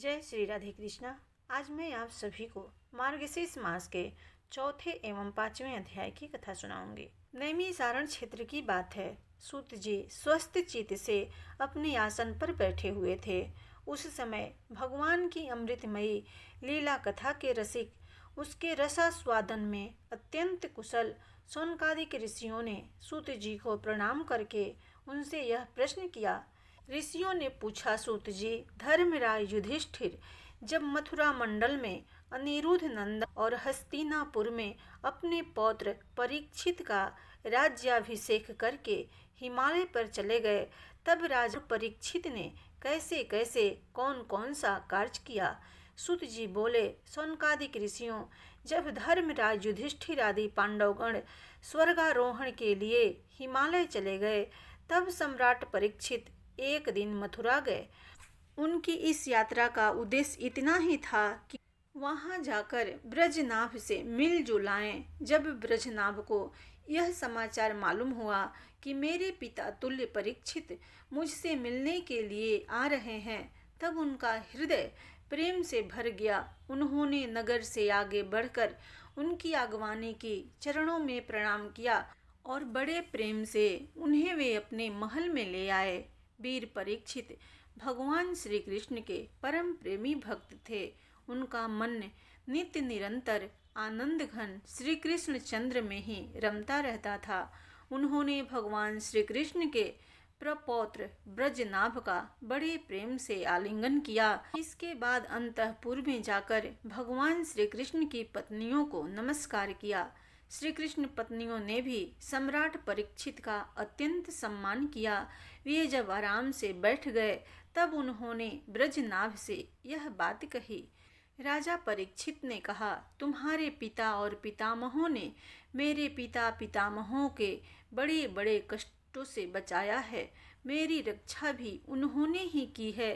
जय श्री राधे कृष्णा। आज मैं आप सभी को मार्गशीर्ष मास के चौथे एवं पांचवें अध्याय की कथा सुनाऊंगी। नैमिषारण्य क्षेत्र की बात है। सूत जी स्वस्थ चित्त से अपने आसन पर बैठे हुए थे। उस समय भगवान की अमृतमयी लीला कथा के रसिक उसके रसास्वादन में अत्यंत कुशल शौनकादिक ऋषियों ने सूत जी को प्रणाम करके उनसे यह प्रश्न किया। ऋषियों ने पूछा, सूत जी, धर्मराज युधिष्ठिर जब मथुरा मंडल में अनिरुद्ध नंदन और हस्तिनापुर में अपने पौत्र परीक्षित का राज्याभिषेक करके हिमालय पर चले गए, तब राजा परीक्षित ने कैसे कैसे कौन कौन सा कार्य किया। सूत जी बोले, शौनकादिक ऋषियों, जब धर्मराज युधिष्ठिर आदि पांडवगण स्वर्गारोहण के लिए हिमालय चले गए, तब सम्राट परीक्षित एक दिन मथुरा गए। उनकी इस यात्रा का उद्देश्य इतना ही था कि वहां जाकर ब्रजनाभ से मिलजुल आएं। जब ब्रजनाभ को यह समाचार मालूम हुआ कि मेरे पिता तुल्य परीक्षित मुझसे मिलने के लिए आ रहे हैं, तब उनका हृदय प्रेम से भर गया। उन्होंने नगर से आगे बढ़कर उनकी आगवानी की, चरणों में प्रणाम किया और बड़े प्रेम से उन्हें वे अपने महल में ले आए। वीर परीक्षित भगवान श्री कृष्ण के परम प्रेमी भक्त थे। उनका मन नित्य निरंतर आनंद घन श्री कृष्ण चंद्र में ही रमता रहता था। उन्होंने भगवान श्री कृष्ण के प्रपौत्र ब्रजनाभ का बड़े प्रेम से आलिंगन किया। इसके बाद अंतःपुर में जाकर भगवान श्री कृष्ण की पत्नियों को नमस्कार किया। श्री कृष्ण पत्नियों ने भी सम्राट परीक्षित का अत्यंत सम्मान किया। वे जब आराम से बैठ गए, तब उन्होंने ब्रजनाभ से यह बात कही। राजा परीक्षित ने कहा, तुम्हारे पिता और पितामहों ने मेरे पिता पितामहों के बड़े बड़े कष्टों से बचाया है। मेरी रक्षा भी उन्होंने ही की है।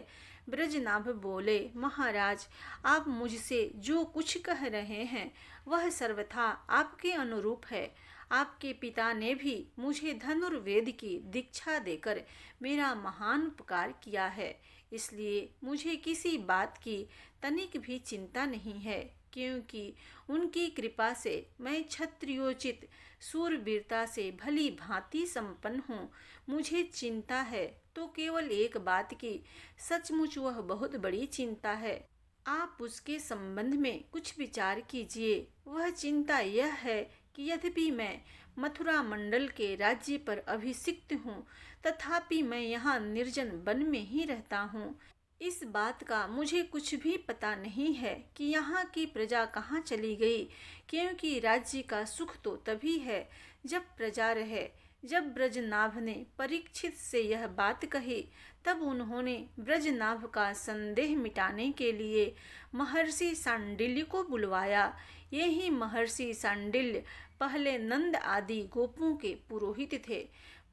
ब्रजनाभ बोले, महाराज, आप मुझसे जो कुछ कह रहे हैं वह सर्वथा आपके अनुरूप है। आपके पिता ने भी मुझे धनुर्वेद की दीक्षा देकर मेरा महान उपकार किया है, इसलिए मुझे किसी बात की तनिक भी चिंता नहीं है, क्योंकि उनकी कृपा से मैं क्षत्रियोचित सूरवीरता से भली भांति संपन्न हूँ। मुझे चिंता है तो केवल एक बात की, सचमुच वह बहुत बड़ी चिंता है। आप उसके संबंध में कुछ विचार कीजिए। वह चिंता यह है कि यद्यपि मैं मथुरा मंडल के राज्य पर अभिषिक्त हूँ, तथापि मैं यहाँ निर्जन वन में ही रहता हूँ। इस बात का मुझे कुछ भी पता नहीं है कि यहाँ की प्रजा कहाँ चली गई, क्योंकि राज्य का सुख तो तभी है जब प्रजा रहे। जब ब्रजनाभ ने परीक्षित से यह बात कही, तब उन्होंने ब्रजनाभ का संदेह मिटाने के लिए महर्षि सांडिल्य को बुलवाया। यही महर्षि सांडिल्य पहले नंद आदि गोपों के पुरोहित थे।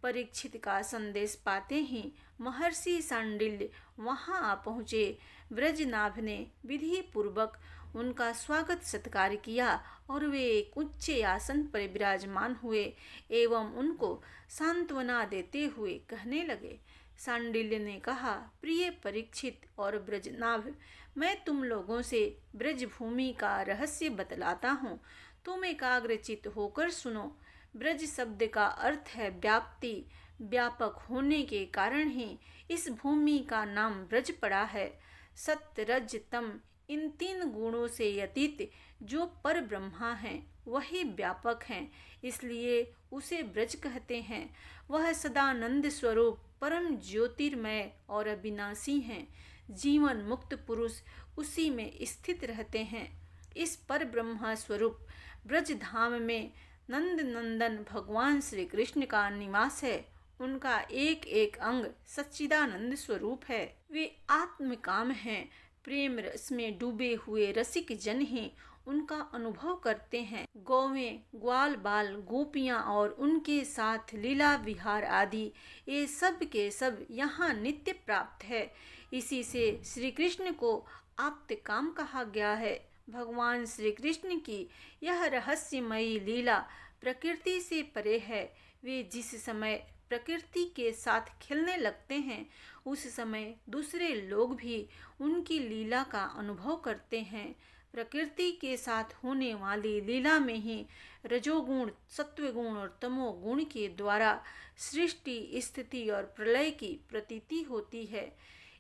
परीक्षित का संदेश पाते ही महर्षि सांडिल्य वहां आ पहुँचे। ब्रजनाभ ने विधि पूर्वक उनका स्वागत सत्कार किया और वे एक उच्च आसन पर विराजमान हुए एवं उनको सांत्वना देते हुए कहने लगे। सांडिल्य ने कहा, प्रिय परीक्षित और ब्रजनाभ, मैं तुम लोगों से ब्रजभूमि का रहस्य बतलाता हूँ। तुम एकाग्रचित होकर सुनो। ब्रज शब्द का अर्थ है व्याप्ति। व्यापक होने के कारण ही इस भूमि का नाम ब्रज पड़ा है। सत्य, रज, तम, इन तीन गुणों से अतीत जो पर ब्रह्मा हैं वही व्यापक हैं, इसलिए उसे ब्रज कहते हैं। वह सदानंद स्वरूप परम ज्योतिर्मय और अविनाशी हैं। जीवन मुक्त पुरुष उसी में स्थित रहते हैं। इस पर ब्रह्मा स्वरूप ब्रज धाम में नंद नंदन भगवान श्री कृष्ण का निवास है। उनका एक एक अंग सच्चिदानंद स्वरूप है। वे आत्मकाम हैं। प्रेम रस में डूबे हुए रसिक जन ही उनका अनुभव करते हैं। गौवें, ग्वाल बाल, गोपियां और उनके साथ लीला विहार आदि ये सब के सब यहाँ नित्य प्राप्त है। इसी से श्री कृष्ण को आप्तकाम कहा गया है। भगवान श्री कृष्ण की यह रहस्यमयी लीला प्रकृति से परे है। वे जिस समय प्रकृति के साथ खेलने लगते हैं, उस समय दूसरे लोग भी उनकी लीला का अनुभव करते हैं। प्रकृति के साथ होने वाली लीला में ही रजोगुण, सत्वगुण और तमोगुण के द्वारा सृष्टि, स्थिति और प्रलय की प्रतीति होती है।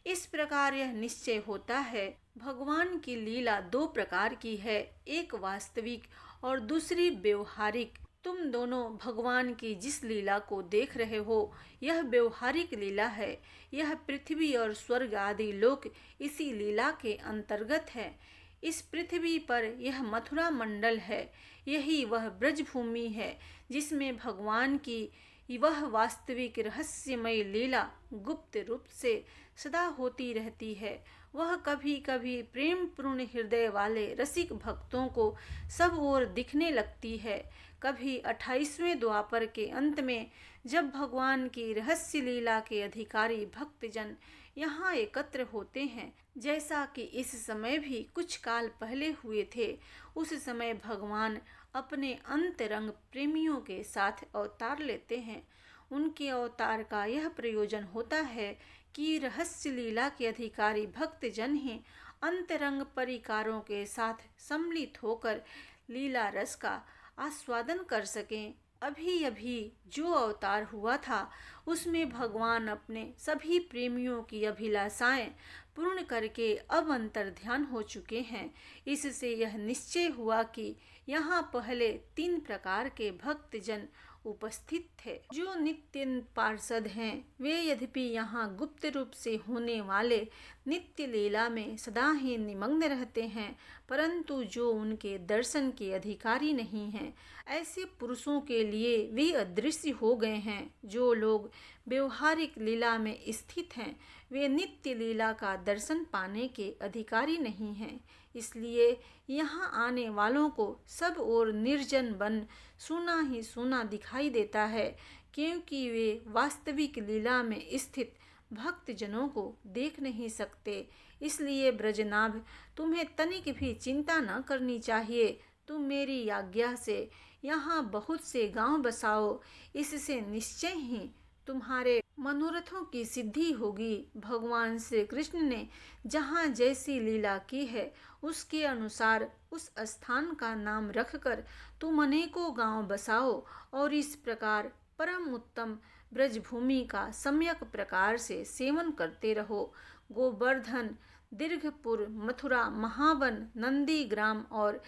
इस प्रकार यह निश्चय होता है, भगवान की लीला दो प्रकार की है, एक वास्तविक और दूसरी व्यवहारिक। तुम दोनों भगवान की जिस लीला को देख रहे हो, यह व्यवहारिक लीला है। यह पृथ्वी और स्वर्ग आदि लोक इसी लीला के अंतर्गत है। इस पृथ्वी पर यह मथुरा मंडल है, यही वह ब्रजभूमि है जिसमें भगवान की वह वास्तविक रहस्यमय लीला गुप्त रूप से सदा होती रहती है। वह कभी कभी प्रेम पूर्ण हृदय वाले रसिक भक्तों को सब ओर दिखने लगती है। कभी 28वें द्वापर के अंत में जब भगवान की रहस्य लीला के अधिकारी भक्तजन यहाँ एकत्र होते हैं, जैसा कि इस समय भी कुछ काल पहले हुए थे, उस समय भगवान अपने अंतरंग प्रेमियों के साथ अवतार लेते हैं। उनके अवतार का यह प्रयोजन होता है कि रहस्य लीला के अधिकारी भक्तजन ही अंतरंग परिकारों के साथ सम्मिलित होकर लीला रस का आस्वादन कर सकें। अभी अभी जो अवतार हुआ था, उसमें भगवान अपने सभी प्रेमियों की अभिलाषाएं पूर्ण करके अब अंतर ध्यान हो चुके हैं। इससे यह निश्चय हुआ कि यहाँ पहले 3 प्रकार के भक्तजन उपस्थित थे। जो नित्य पार्षद हैं, वे यद्यपि यहाँ गुप्त रूप से होने वाले नित्य लीला में सदा ही निमग्न रहते हैं, परंतु जो उनके दर्शन के अधिकारी नहीं हैं, ऐसे पुरुषों के लिए वे अदृश्य हो गए हैं। जो लोग व्यवहारिक लीला में स्थित हैं, वे नित्य लीला का दर्शन पाने के अधिकारी नहीं हैं। इसलिए यहाँ आने वालों को सब ओर निर्जन वन सूना ही सूना दिखाई देता है, क्योंकि वे वास्तविक लीला में स्थित भक्तजनों को देख नहीं सकते। इसलिए ब्रजनाभ, तुम्हें तनिक भी चिंता न करनी चाहिए। तुम मेरी आज्ञा से यहाँ बहुत से गांव बसाओ, इससे निश्चय ही तुम्हारे मनोरथों की सिद्धि होगी। भगवान श्री कृष्ण ने जहाँ जैसी लीला की है, उसके अनुसार उस स्थान का नाम रखकर तुम अनेकों गांव बसाओ और इस प्रकार परम उत्तम ब्रजभूमि का सम्यक प्रकार से सेवन करते रहो। गोवर्धन, दीर्घपुर, मथुरा, महावन, नंदीग्राम और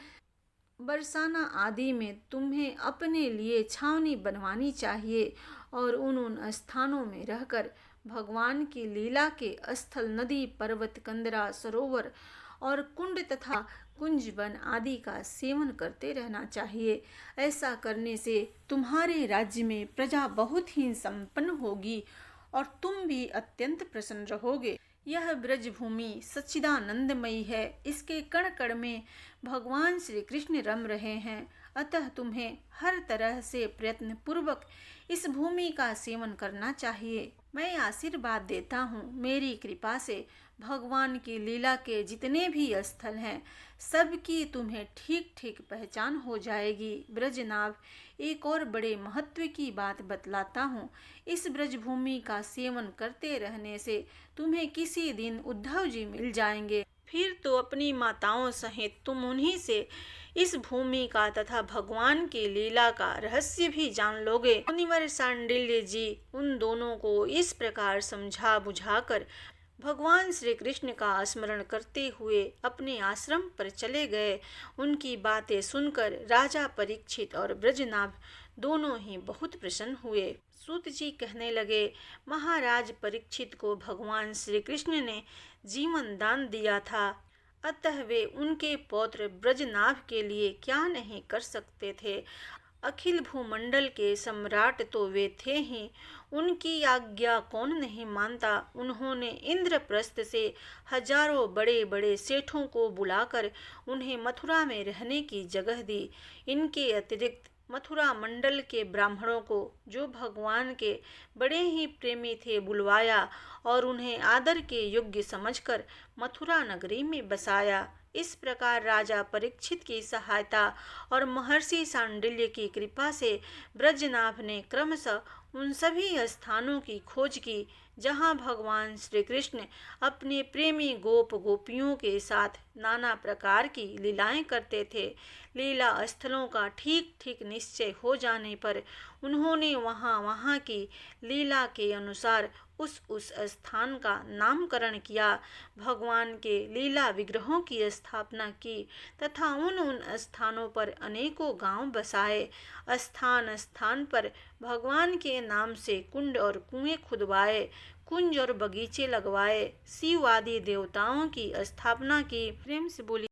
बरसाना आदि में तुम्हें अपने लिए छावनी बनवानी चाहिए और उन स्थानों में रहकर भगवान की लीला के स्थल, नदी, पर्वत, कंदरा, सरोवर और कुंड तथा कुंजवन आदि का सेवन करते रहना चाहिए। ऐसा करने से तुम्हारे राज्य में प्रजा बहुत ही संपन्न होगी और तुम भी अत्यंत प्रसन्न रहोगे। यह ब्रजभूमि सच्चिदानंदमयी है, इसके कण कण में भगवान श्री कृष्ण रम रहे हैं। अतः तुम्हें हर तरह से प्रयत्न पूर्वक इस भूमि का सेवन करना चाहिए। मैं आशीर्वाद देता हूँ, मेरी कृपा से भगवान की लीला के जितने भी स्थल हैं, सबकी तुम्हें ठीक ठीक पहचान हो जाएगी। ब्रजनाभ, एक और बड़े महत्व की बात बतलाता हूँ। इस ब्रजभूमि का सेवन करते रहने से तुम्हें किसी दिन उद्धव जी मिल जाएंगे। फिर तो अपनी माताओं सहित तुम उन्हीं से इस भूमि का तथा भगवान की लीला का रहस्य भी जान लोगे। मुनिवर सांडिल्य जी उन दोनों को इस प्रकार समझा बुझाकर भगवान श्री कृष्ण का स्मरण करते हुए अपने आश्रम पर चले गए। उनकी बातें सुनकर राजा परीक्षित और ब्रजनाभ दोनों ही बहुत प्रसन्न हुए। सूत जी कहने लगे, महाराज परीक्षित को भगवान श्री कृष्ण ने जीवन दान दिया था, अतः वे उनके पौत्र ब्रजनाभ के लिए क्या नहीं कर सकते थे। अखिल भूमंडल के सम्राट तो वे थे ही, उनकी आज्ञा कौन नहीं मानता। उन्होंने इंद्रप्रस्थ से हजारों बड़े बड़े सेठों को बुलाकर उन्हें मथुरा में रहने की जगह दी। इनके अतिरिक्त मथुरा मंडल के ब्राह्मणों को, जो भगवान के बड़े ही प्रेमी थे, बुलवाया और उन्हें आदर के योग्य समझकर मथुरा नगरी में बसाया। इस प्रकार राजा परीक्षित की सहायता और महर्षि सांडिल्य की कृपा से ब्रजनाभ ने क्रमशः उन सभी स्थानों की खोज की जहाँ भगवान श्री कृष्ण अपने प्रेमी गोप गोपियों के साथ नाना प्रकार की लीलाएं करते थे। लीला स्थलों का ठीक ठीक निश्चय हो जाने पर उन्होंने वहाँ की लीला के अनुसार उस स्थान का नामकरण किया, भगवान के लीला विग्रहों की स्थापना की तथा उन स्थानों पर अनेकों गांव बसाए। स्थान स्थान पर भगवान के नाम से कुंड और कुएं खुदवाए, कुंज और बगीचे लगवाए, शिव आदि देवताओं की स्थापना की। प्रेम से बोली।